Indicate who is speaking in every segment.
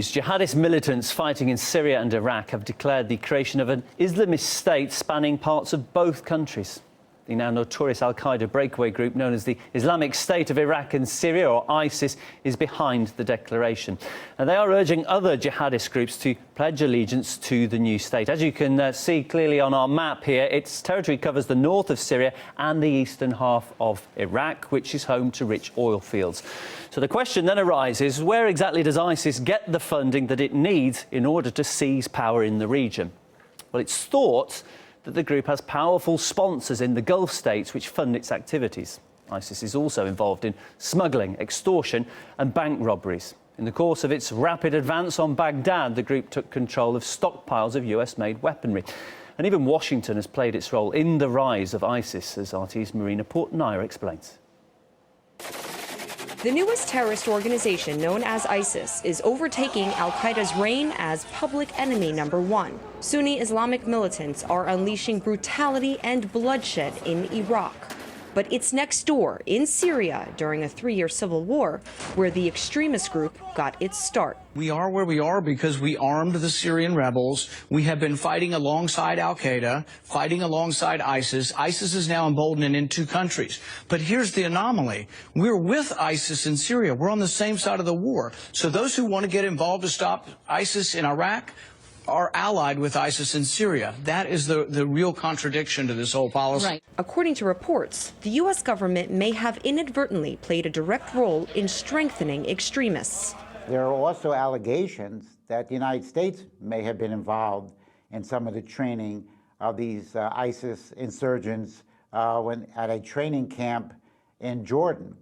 Speaker 1: Jihadist militants fighting in Syria and Iraq have declared the creation of an Islamist state spanning parts of both countries. The now notorious al-Qaeda breakaway group known as the Islamic State of Iraq and Syria, or ISIS, is behind the declaration. And they are urging other jihadist groups to pledge allegiance to the new state. As you can see clearly on our map here, its territory covers the north of Syria and the eastern half of Iraq, which is home to rich oil fields. So the question then arises, where exactly does ISIS get the funding that it needs in order to seize power in the region? Well, it's thought that the group has powerful sponsors in the Gulf states which fund its activities. ISIS is also involved in smuggling, extortion and bank robberies. In the course of its rapid advance on Baghdad, the group took control of stockpiles of US-made weaponry. And even Washington has played its role in the rise of ISIS, as RT's Marina Portnaya explains.
Speaker 2: The newest terrorist organization, known as ISIS, is overtaking al-Qaeda's reign as public enemy #1. Sunni Islamic militants are unleashing brutality and bloodshed in Iraq. But it's next door, in Syria, during a 3-year civil war, where the extremist group got its start.
Speaker 3: We are where we are because we armed the Syrian rebels. We have been fighting alongside al-Qaeda, fighting alongside ISIS. ISIS is now emboldened in 2 countries. But here's the anomaly. We're with ISIS in Syria. We're on the same side of the war. So those who want to get involved to stop ISIS in Iraq are allied with ISIS in Syria. That is the real contradiction to this whole policy.
Speaker 2: Right. According to reports, the U.S. government may have inadvertently played a direct role in strengthening extremists.
Speaker 4: There are also allegations that the United States may have been involved in some of the training of these ISIS insurgents at a training camp in Jordan.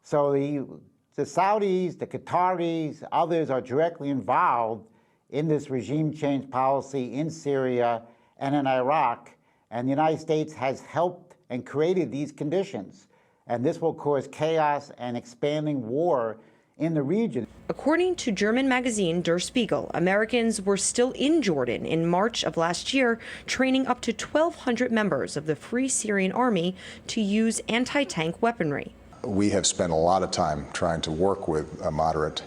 Speaker 4: So the Saudis, the Qataris, others are directly involved in this regime change policy in Syria and in Iraq, and the United States has helped and created these conditions. And this will cause chaos and expanding war in the region.
Speaker 2: According to German magazine Der Spiegel, Americans were still in Jordan in March of last year, training up to 1,200 members of the Free Syrian Army to use anti-tank weaponry.
Speaker 5: We have spent a lot of time trying to work with a moderate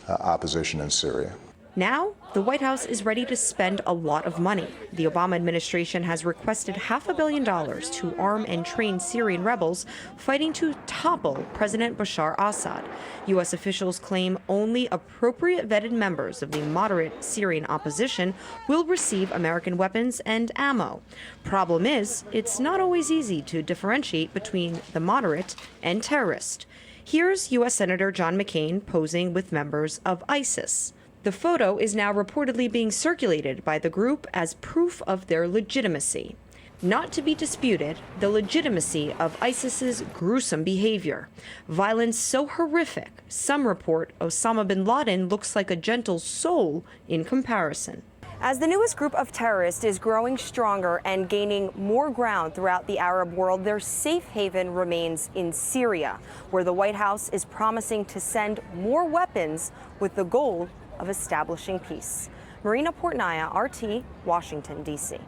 Speaker 5: opposition in Syria.
Speaker 2: Now, the White House is ready to spend a lot of money. The Obama administration has requested $500 million to arm and train Syrian rebels fighting to topple President Bashar Assad. U.S. officials claim only appropriate vetted members of the moderate Syrian opposition will receive American weapons and ammo. Problem is, it's not always easy to differentiate between the moderate and terrorist. Here's U.S. Senator John McCain posing with members of ISIS. The photo is now reportedly being circulated by the group as proof of their legitimacy. Not to be disputed, the legitimacy of ISIS's gruesome behavior. Violence so horrific, some report Osama bin Laden looks like a gentle soul in comparison. As the newest group of terrorists is growing stronger and gaining more ground throughout the Arab world, their safe haven remains in Syria, where the White House is promising to send more weapons with the goal of establishing peace. Marina Portnaya, RT, Washington, D.C.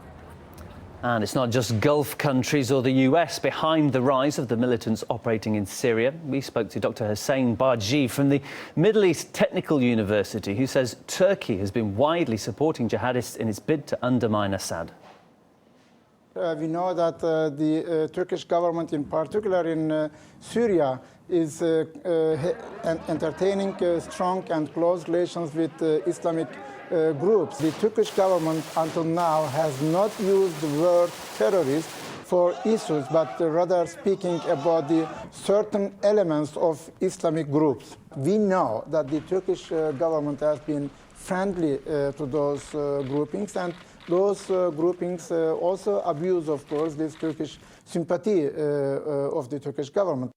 Speaker 1: And it's not just Gulf countries or the US behind the rise of the militants operating in Syria. We spoke to Dr. Hussein Barji from the Middle East Technical University, who says Turkey has been widely supporting jihadists in its bid to undermine Assad.
Speaker 6: We know that the Turkish government, in particular in Syria, is entertaining strong and close relations with Islamic groups. The Turkish government until now has not used the word terrorist for issues, but rather speaking about the certain elements of Islamic groups. We know that the Turkish government has been friendly to those groupings, and those groupings also abuse, of course, this Turkish sympathy of the Turkish government.